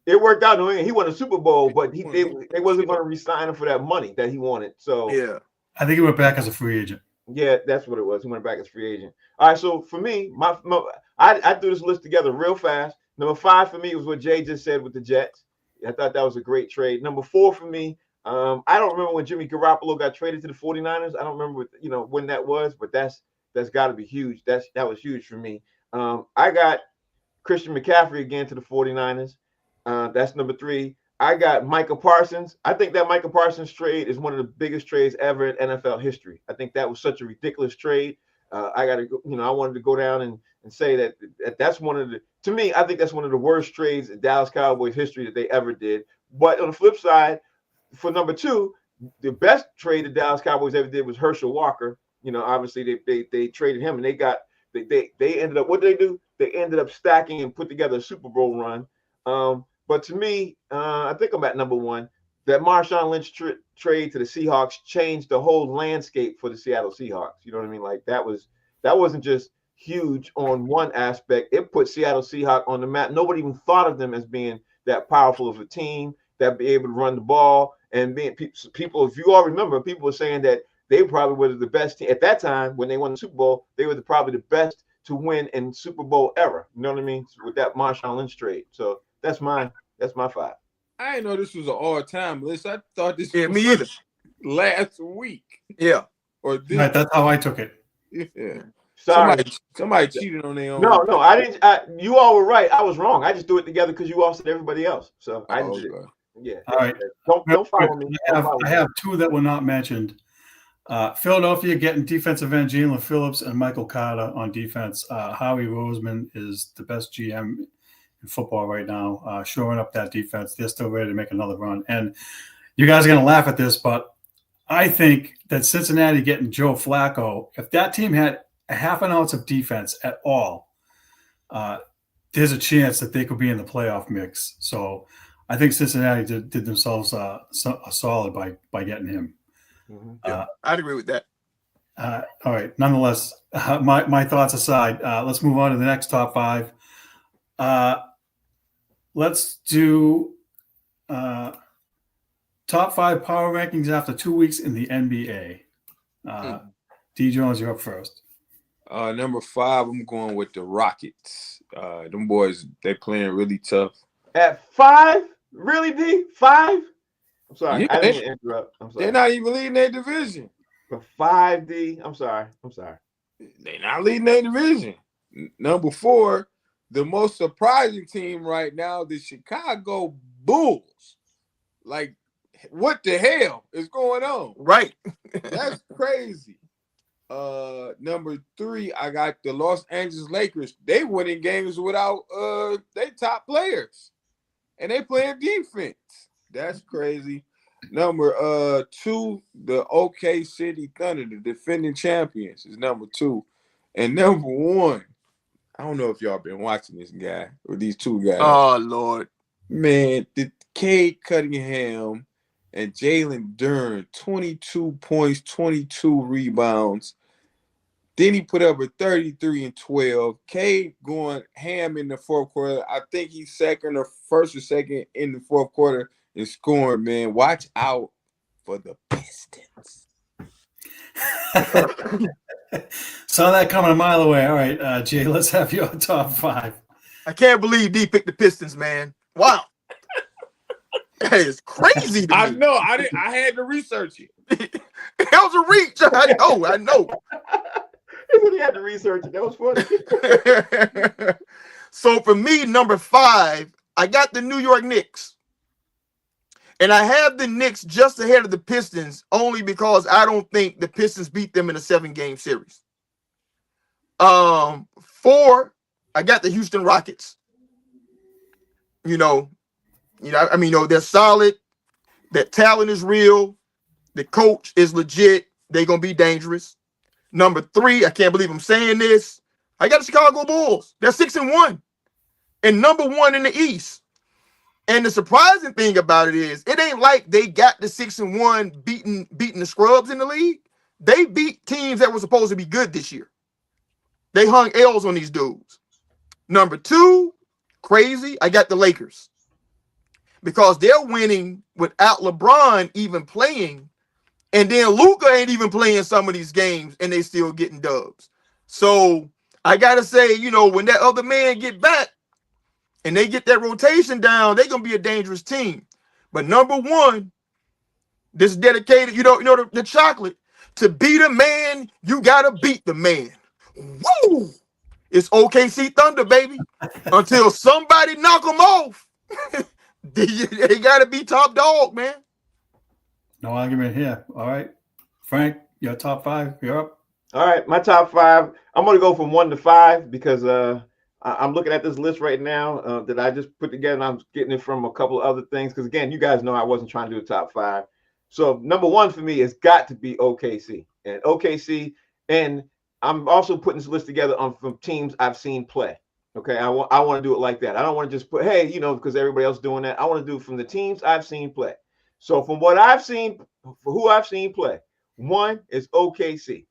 It worked out in New England. He won a Super Bowl, but they wasn't going to re-sign him for that money that he wanted. So yeah, I think he went back as a free agent. Yeah, that's what it was. He went back as free agent. All right, so for me, I threw this list together real fast. Number 5 for me was what Jay just said with the Jets. I thought that was a great trade. Number 4 for me, I don't remember when Jimmy Garoppolo got traded to the 49ers. I don't remember when that was, but that's got to be huge. That was huge for me. I got Christian McCaffrey again to the 49ers. That's number 3. I got Micah Parsons. I think that Micah Parsons trade is one of the biggest trades ever in NFL history. I think that was such a ridiculous trade. I wanted to go down and say that that's one of the, to me, I think that's one of the worst trades in Dallas Cowboys history that they ever did. But on the flip side, for number two, the best trade the Dallas Cowboys ever did was Herschel Walker. Obviously they traded him, and they ended up, what did they do? They ended up stacking and put together a Super Bowl run. But to me, I think I'm at number one. That Marshawn Lynch trade to the Seahawks changed the whole landscape for the Seattle Seahawks. You know what I mean? Like that wasn't just huge on one aspect. It put Seattle Seahawks on the map. Nobody even thought of them as being that powerful of a team that be able to run the ball. And being people, if you all remember, people were saying that they probably were the best team at that time when they won the Super Bowl. They were probably the best to win in Super Bowl ever. You know what I mean? With that Marshawn Lynch trade. So that's my five. I didn't know this was an all-time list. I thought this Yeah, was me either. last week. Yeah. Or this. Right, that's how I took it. Yeah. Sorry. Somebody cheated on their own. No, I didn't. You all were right. I was wrong. I just threw it together because you all said everybody else. So I did. Yeah. All right. Don't follow me. I have two that were not mentioned. Philadelphia getting defensive end Jalen Phillips and Michael Carter on defense. Howie Roseman is the best GM in football right now, shoring up that defense. They're still ready to make another run. And you guys are going to laugh at this, but I think that Cincinnati getting Joe Flacco, if that team had a half an ounce of defense at all, there's a chance that they could be in the playoff mix. So I think Cincinnati did themselves a solid by getting him. Mm-hmm. Yeah, I'd agree with that. All right. Nonetheless, my thoughts aside, let's move on to the next top five. Let's do top five power rankings after 2 weeks in the NBA. D. Jones, you're up first. Number 5, I'm going with the Rockets. Them boys, they're playing really tough. At 5? Really, D? 5? I'm sorry. Yeah, I didn't interrupt. I'm sorry. They're not even leading their division. For 5, D? I'm sorry. They're not leading their division. Number 4, the most surprising team right now, the Chicago Bulls. Like, what the hell is going on? Right. That's crazy. Number 3, I got the Los Angeles Lakers. They winning games without their top players, and they playing defense. That's crazy. Number 2, the OK City Thunder, the defending champions, is number 2, and number 1. I don't know if y'all been watching this guy or these two guys. Oh Lord, man, the Cade Cunningham and Jalen Duren, 22 points, 22 rebounds. Then he put up a 33 and 12. Cade going ham in the fourth quarter. I think he's first or second in the fourth quarter in scoring, man. Watch out for the Pistons. Saw that coming a mile away. All right, Jay, let's have your top 5. I can't believe D picked the Pistons, man. Wow. That is crazy to me. I know. I had to research it. That was a reach. I know. He really had to research it. That was funny. So for me, number 5, I got the New York Knicks. And I have the Knicks just ahead of the Pistons only because I don't think the Pistons beat them in a 7-game series. 4, I got the Houston Rockets. They're solid. Their talent is real. The coach is legit. They're going to be dangerous. Number 3, I can't believe I'm saying this, I got the Chicago Bulls. They're 6-1 and number 1 in the East. And the surprising thing about it is, it ain't like they got the 6-1 beating the scrubs in the league. They beat teams that were supposed to be good this year. They hung L's on these dudes. Number 2, crazy, I got the Lakers. Because they're winning without LeBron even playing. And then Luka ain't even playing some of these games, and they still getting dubs. So I got to say, when that other man get back, and they get that rotation down, they're going to be a dangerous team. But number 1, this is dedicated, the chocolate. To beat a man, you got to beat the man. Woo! It's OKC Thunder, baby. Until somebody knock them off, they got to be top dog, man. No argument here. All right. Frank, your top 5, you're up. All right, my top 5. I'm going to go from 1 to 5 because I'm looking at this list right now that I just put together, and I'm getting it from a couple of other things. Because again, you guys know I wasn't trying to do a top 5. So number 1 for me has got to be OKC, and I'm also putting this list together from teams I've seen play. Okay, I want to do it like that. I don't want to just put, hey, because everybody else doing that. I want to do it from the teams I've seen play. So from what I've seen, for who I've seen play, 1 is OKC,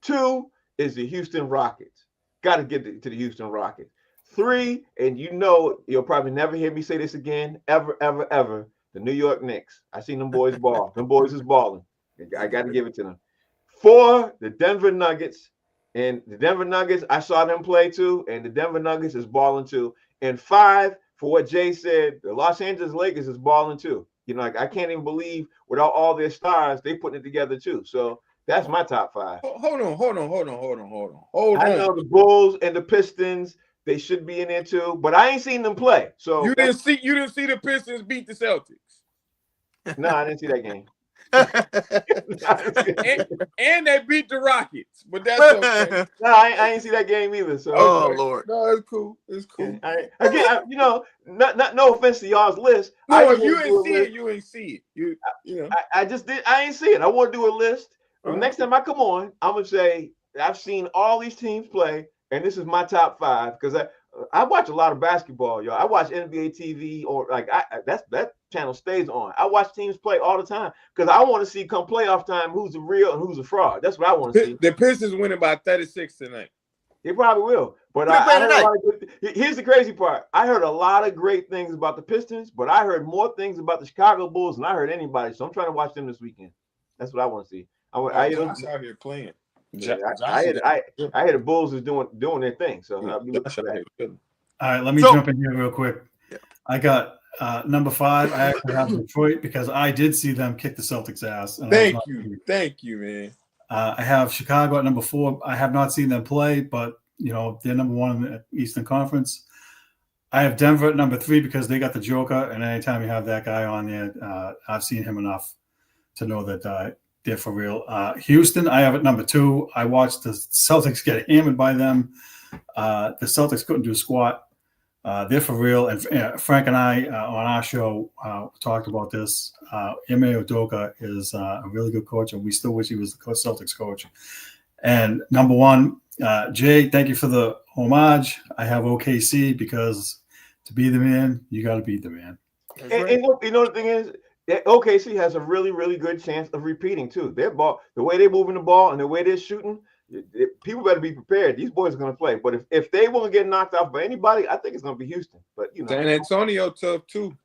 2 is the Houston Rockets. Got to get to the Houston Rockets. 3, and you'll probably never hear me say this again, ever, the New York Knicks. I seen them boys ball. Them boys is balling. I got to give it to them. 4, the Denver Nuggets. And the Denver Nuggets, I saw them play too, and the Denver Nuggets is balling too. And 5, for what Jay said, the Los Angeles Lakers is balling too. I can't even believe without all their stars, they putting it together too. So that's my top 5. Hold on. I know the Bulls and the Pistons, they should be in there too, but I ain't seen them play. So you didn't see the Pistons beat the Celtics. No, I didn't see that game. and they beat the Rockets, but that's okay. No, I ain't see that game either. So Oh Lord, no, it's cool. It's cool. No offense to y'all's list. No, if you ain't see it, you ain't see it. I just did. I ain't see it. I want to do a list. Next time I come on, I'm gonna say I've seen all these teams play, and this is my top 5 because I watch a lot of basketball, y'all. I watch NBA TV or that channel stays on. I watch teams play all the time because I want to see come playoff time who's a real and who's a fraud. That's what I want to see. The Pistons winning by 36 tonight. They probably will. But I heard a lot of here's the crazy part. I heard a lot of great things about the Pistons, but I heard more things about the Chicago Bulls than I heard anybody. So I'm trying to watch them this weekend. That's what I want to see. Josh out here playing. I hear the Bulls is doing their thing. So I'll be looking for that. All right, let me jump in here real quick. I got number 5. I actually have Detroit because I did see them kick the Celtics' ass. Thank you, man. I have Chicago at number 4. I have not seen them play, but they're number 1 in the Eastern Conference. I have Denver at number 3 because they got the Joker, and anytime you have that guy on there, I've seen him enough to know that they're for real. Houston, I have at number 2. I watched the Celtics get hammered by them. The Celtics couldn't do squat. They're for real. And Frank and I on our show talked about this. Ime Udoka is a really good coach, and we still wish he was the Celtics coach. And number 1, Jay, thank you for the homage. I have OKC because to be the man, you got to beat the man. And the thing is, OKC has a really, really good chance of repeating too. Their ball, the way they're moving the ball and the way they're shooting, people better be prepared. These boys are going to play. But if they won't get knocked off by anybody, I think it's going to be Houston. But San Antonio tough too.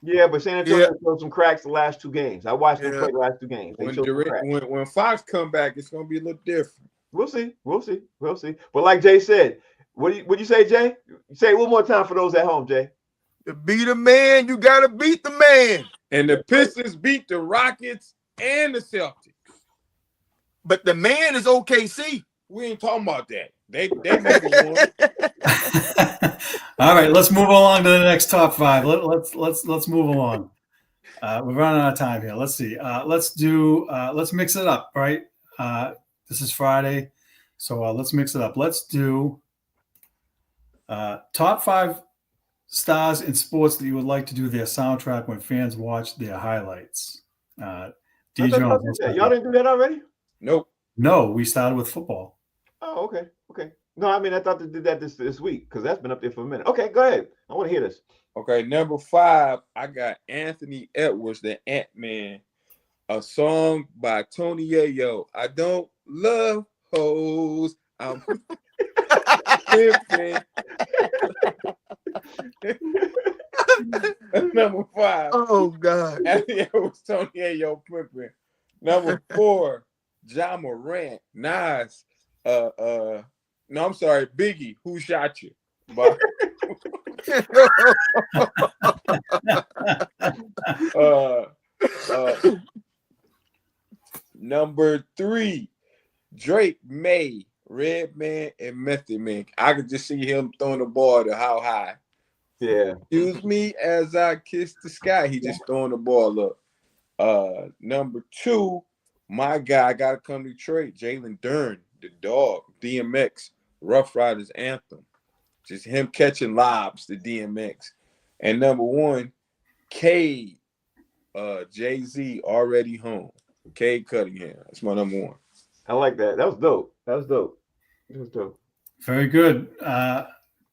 Yeah, but San Antonio showed some cracks the last 2 games. I watched them play the last 2 games. When Fox come back, it's going to be a little different. We'll see. But like Jay said, what you say, Jay? Say it one more time for those at home, Jay. To be the man, you got to beat the man. And the Pistons beat the Rockets and the Celtics. But the man is OKC. We ain't talking about that. They number 1. All right, let's move along to the next top 5. Let's move along. We're running out of time here. Let's see. Let's mix it up, right? This is Friday, so let's mix it up. Let's do top 5 stars in sports that you would like to do their soundtrack when fans watch their highlights. Y'all didn't do that already? Nope. No, we started with football. Oh, okay. No, I mean I thought they did that this week because that's been up there for a minute. Okay, go ahead. I want to hear this. Okay, number 5, I got Anthony Edwards, the Ant-Man, a song by Tony Yayo. I don't love hoes. I'm pimping. Number 5. Oh God. It was Tony Yayo pimping. Number 4, Ja Morant, Nas. No, I'm sorry, Biggie. Who shot you? But, number 3, Drake, May, Redman, and Method Man. I could just see him throwing the ball to how high. Yeah. Excuse me as I kiss the sky. He just throwing the ball up. Number 2, my guy got to come to Detroit, Jalen Dern, the dog, DMX, Rough Riders anthem. Just him catching lobs to DMX. And number 1, Cade, Jay-Z, Already Home. Cade Cunningham. That's my number 1. I like that. That was dope. That was dope. Very good.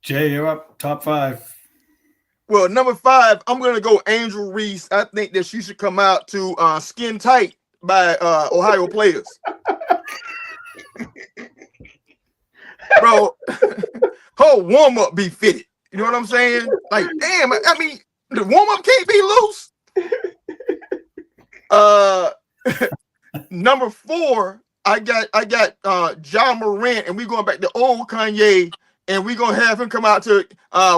Jay, you're up. Top 5. Well, number 5, I'm gonna go Angel Reese. I think that she should come out to Skin Tight by Ohio Players. Bro, her warm-up be fitted. You know what I'm saying? Like, damn, I mean, the warm-up can't be loose. Number 4, I got Ja Morant, and we going back to old Kanye, and we gonna have him come out to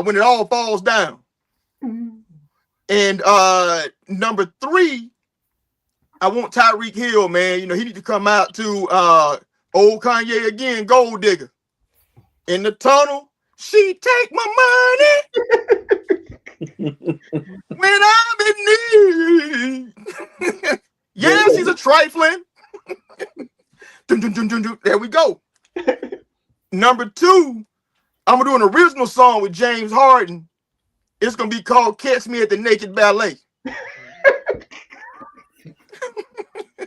When It All Falls Down. And number 3, I want Tyreek Hill, man. You know, he need to come out to old Kanye again, Gold Digger. In the tunnel, she take my money when I'm in need. Yes, he's a trifling. Dun, dun, dun, dun, dun. There we go. Number 2, I'm gonna do an original song with James Harden. It's gonna be called "Catch Me at the Naked Ballet."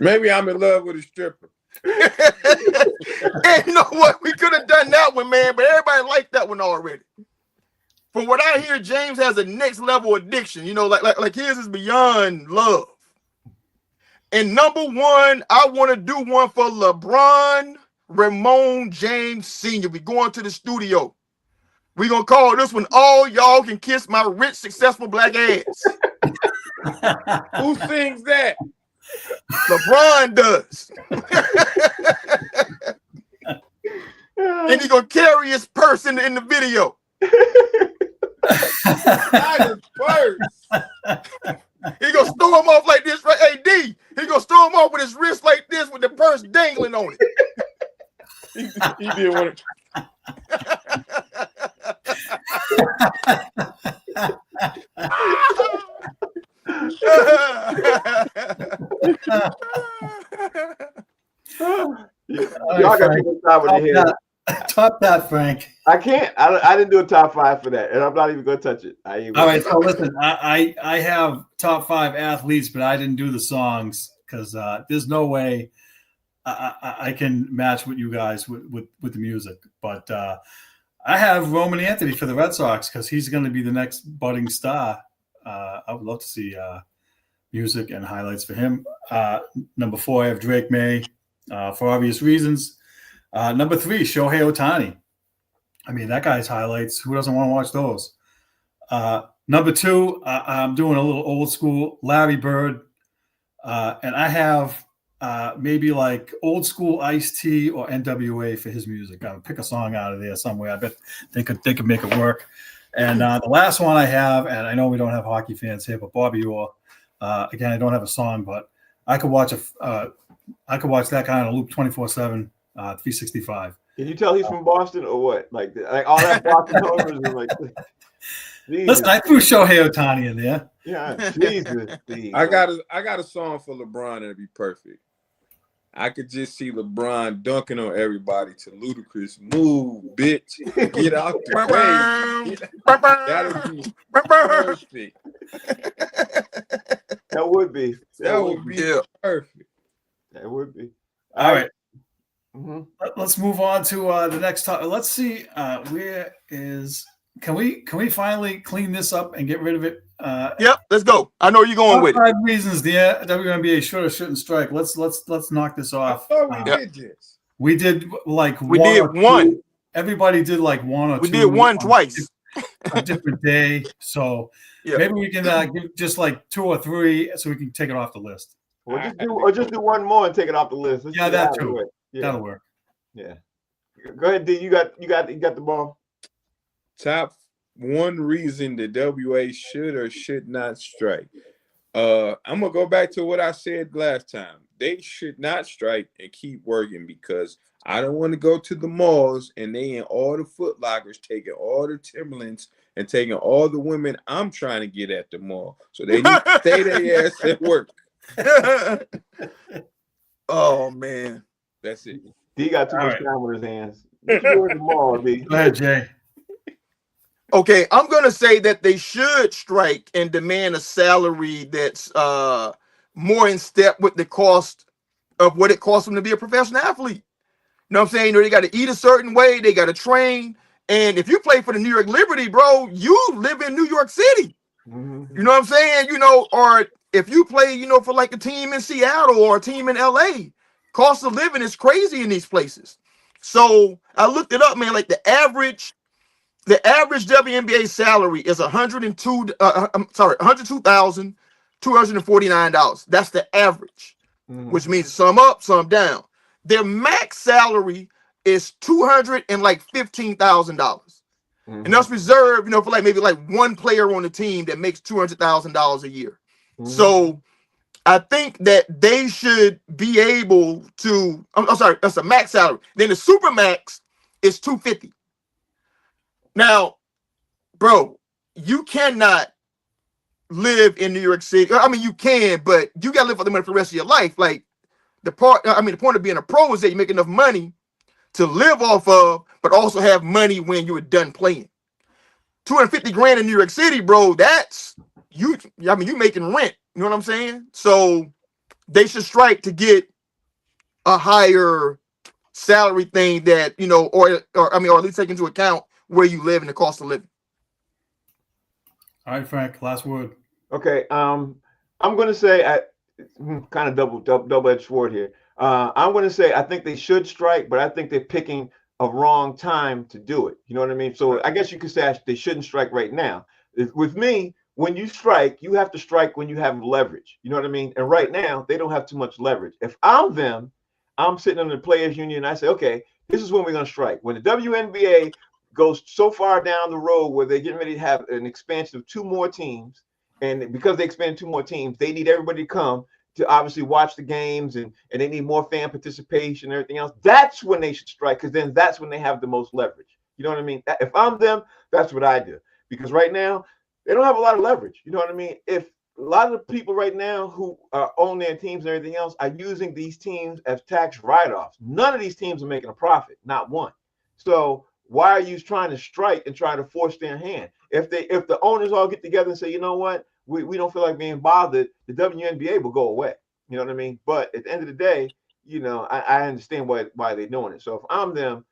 Maybe I'm in love with a stripper. And you know what? We could have done that one, man, but everybody liked that one already. From what I hear, James has a next level addiction. You know, like his is beyond love. And number 1, I want to do one for LeBron Ramon James Sr. We going to the studio. We're going to call this one "All Y'all Can Kiss My Rich, Successful Black Ass." Who sings that? LeBron does. And he's going to carry his purse in the video. Not his purse. He going to throw him off like this, right? Hey, D, he going to throw him off with his wrist like this with the purse dangling on it. He did one. Y'all got to do a top of the head. Top that, Frank. I can't. I didn't do a top 5 for that, and I'm not even going to touch it. All right, so listen, I have top 5 athletes, but I didn't do the songs because there's no way I can match with you guys with the music. But I have Roman Anthony for the Red Sox because he's going to be the next budding star. I would love to see music and highlights for him. Number 4, I have Drake May for obvious reasons. Number 3, Shohei Ohtani. I mean, that guy's highlights. Who doesn't want to watch those? Number 2, I'm doing a little old school Larry Bird. And I have maybe like old school Ice-T or NWA for his music. I'll pick a song out of there somewhere. I bet they could make it work. And the last one I have, and I know we don't have hockey fans here, but Bobby Orr. Again, I don't have a song, but I could watch that guy on a loop 24/7, 365. Can you tell he's from Boston or what? Like all that Boston homers and like. Listen, I threw Shohei Ohtani in there. Yeah, Jesus. I got a song for LeBron that'd be perfect. I could just see LeBron dunking on everybody to Ludacris. Move, bitch. Get out the way. That'd be perfect. That would be. That would be perfect. That would be. All right. Mm-hmm. Let's move on to the next topic. Let's see where is. Can we finally clean this up and get rid of it? Yep, let's go. I know you're going with it. 5 reasons the WNBA should or shouldn't strike. Let's knock this off. I thought we did this. We did like we did one. Everybody did like one or two. We did one twice. A different day. So maybe we can give just like 2 or 3 so we can take it off the list. Or just do one more and take it off the list. Yeah, that too. That'll work. Yeah. Go ahead, D. You got the ball. Top 1 reason the WA should or should not strike. I'm gonna go back to what I said last time. They should not strike and keep working because I don't want to go to the malls and they in all the Foot Lockers taking all the Timberlands and taking all the women I'm trying to get at the mall. So they need to stay their ass at work. Oh man, that's it. D got too much time on his hands. You go in the mall, D. Go ahead, Jay. Okay, I'm gonna say that they should strike and demand a salary that's more in step with the cost of what it costs them to be a professional athlete. You know what I'm saying? You know, they got to eat a certain way, they got to train. And if you play for the New York Liberty, bro, you live in New York City. Mm-hmm. You know what I'm saying? You know, or if you play, you know, for like a team in Seattle or a team in LA, cost of living is crazy in these places. So I looked it up, man. Like the average WNBA salary is $102,249. That's the average, which means some up, some down. Their max salary is $215,000. And that's reserved, you know, for like maybe like one player on the team that makes $200,000 a year. So I think that they should be able to. I'm sorry, that's a max salary. Then the super max is $250. Now, bro, you cannot live in New York City. I mean, you can, but you gotta live for the money for the rest of your life. Like the point of being a pro is that you make enough money to live off of, but also have money when you are done playing. 250 grand in New York City, bro, that's you. I mean, you making rent. You know what I'm saying? So they should strike to get a higher salary thing that, you know, or at least take into account where you live and the cost of living. All right, Frank, last word. Okay. I'm going to say kind of double-edged sword here. I'm going to say I think they should strike, but I think they're picking a wrong time to do it. You know what I mean? So I guess you could say they shouldn't strike right now. With me, when you strike, you have to strike when you have leverage. You know what I mean? And right now, they don't have too much leverage. If I'm them, I'm sitting in the players union and I say, okay, this is when we're going to strike. When the WNBA goes so far down the road where they're getting ready to have an expansion of 2 more teams, and because they expand 2 more teams, they need everybody to come to obviously watch the games, and they need more fan participation and everything else. That's when they should strike, because then that's when they have the most leverage. You know what I mean? If I'm them, that's what I do. Because right now, they don't have a lot of leverage. You know what I mean? If a lot of the people right now who own their teams and everything else are using these teams as tax write-offs. None of these teams are making a profit, not one. So why are you trying to strike and try to force their hand? If the owners all get together and say, you know what, we don't feel like being bothered, the WNBA will go away. You know what I mean? But at the end of the day, you know, I understand why they're doing it. So if I'm them,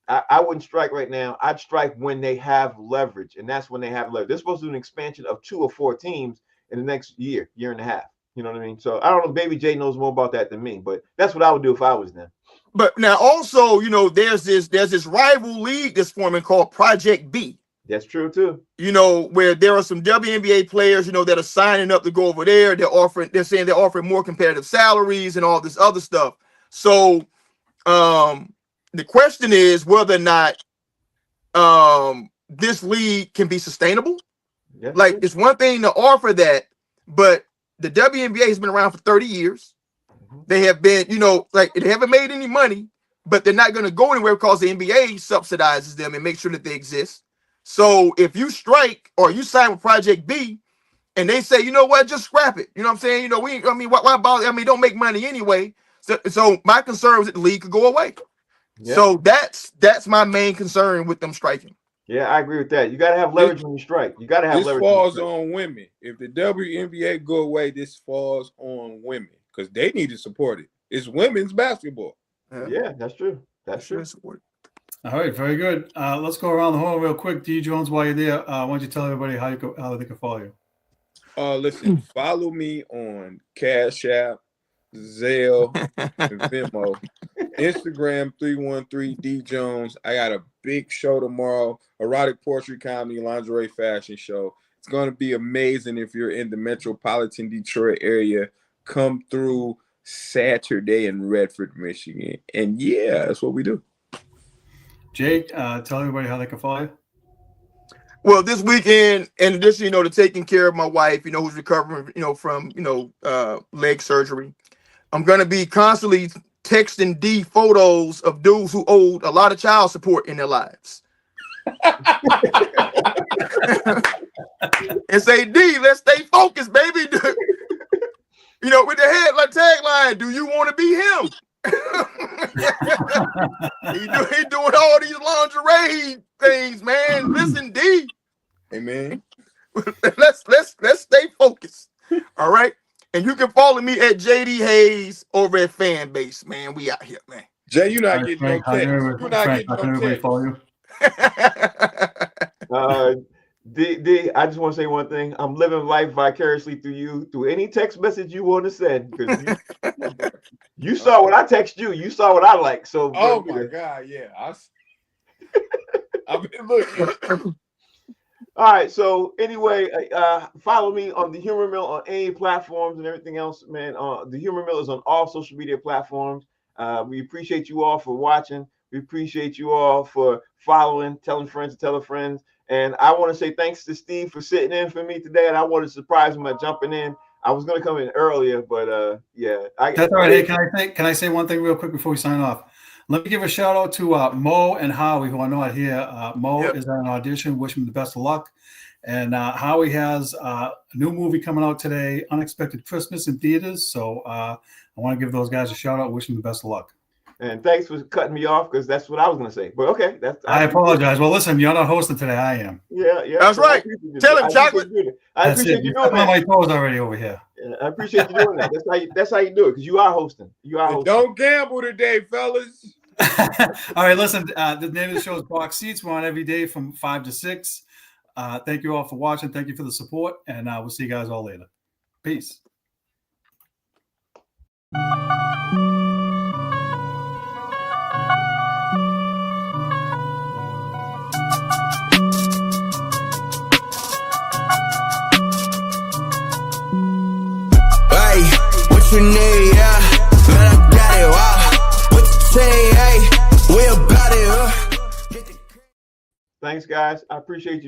I wouldn't strike right now. I'd strike when they have leverage, and that's when they have leverage. They're supposed to do an expansion of 2 or 4 teams in the next year and a half. You know what I mean? So I don't know. Baby J knows more about that than me, but that's what I would do if I was them. But now also, you know, there's this rival league that's forming called Project B. That's true too. You know, where there are some WNBA players, you know, that are signing up to go over there. They're saying they're offering more competitive salaries and all this other stuff. So the question is whether or not this league can be sustainable. Yes, like, it's one thing to offer that, but the WNBA has been around for 30 years. They have been, you know, like, they haven't made any money, but they're not going to go anywhere because the NBA subsidizes them and makes sure that they exist. So if you strike or you sign with Project B and they say, you know what, just scrap it. You know what I'm saying? You know, why bother? I mean, don't make money anyway. So my concern was that the league could go away. Yep. So that's my main concern with them striking. Yeah, I agree with that. You got to have leverage when you strike. You got to have leverage. This falls on women. If the WNBA go away, this falls on women because they need to support it. It's women's basketball. Yeah, that's true. That's true. All right, very good. Let's go around the horn real quick. D. Jones, while you're there, why don't you tell everybody how they can follow you? Listen, follow me on Cash App, Zelle, and Venmo. Instagram 313D Jones. I got a big show tomorrow, erotic poetry comedy, lingerie fashion show. It's going to be amazing if you're in the metropolitan Detroit area. Come through Saturday in Redford, Michigan. And yeah, that's what we do. Jake, tell everybody how they can follow you. Well, this weekend, in addition, you know, to taking care of my wife, you know, who's recovering, you know, from, you know, leg surgery, I'm going to be constantly texting D photos of dudes who owed a lot of child support in their lives. And say, D, let's stay focused, baby. You know, with the headline tagline, do you want to be him? He doing all these lingerie things, man. Listen, D, Hey man, let's stay focused. All right. And you can follow me at JD Hayes over at Fanbase, man. We out here, man. Jay, you not All right, getting no Frank, how can text. everybody, You're not Frank, getting how can no everybody text. follow you? D, I just want to say one thing. I'm living life vicariously through you, through any text message you want to send, because you saw what I text you. You saw what I like. So, Oh bro, my God, yeah. I've been looking. all right. So anyway, follow me on the Humor Mill on any platforms and everything else, man. The Humor Mill is on all social media platforms. We appreciate you all for watching. We appreciate you all for following, telling friends to tell friends. And I want to say thanks to Steve for sitting in for me today. And I want to surprise him by jumping in. I was going to come in earlier, but yeah. That's all right. Hey, can I say one thing real quick before we sign off? Let me give a shout out to Mo and Howie, who are not here. Mo is at an audition. Wish him the best of luck. And Howie has a new movie coming out today, Unexpected Christmas in theaters. So I want to give those guys a shout out. Wish them the best of luck. And thanks for cutting me off, because that's what I was going to say. But okay, I apologize. Well, listen, you're not hosting today. I am. Yeah. That's right. Tell him, Chocolate. I appreciate you doing I'm on that. my toes already over here. Yeah, I appreciate you doing that. That's how you do it, because you are hosting. You are hosting. Don't gamble today, fellas. All right, listen. The name of the show is Box Seats. We're on every day from 5 to 6. Thank you all for watching. Thank you for the support, and we'll see you guys all later. Peace. Hey, what you need, yeah? Man, I got it, wow. What you say, hey? We about it, Thanks, guys. I appreciate you.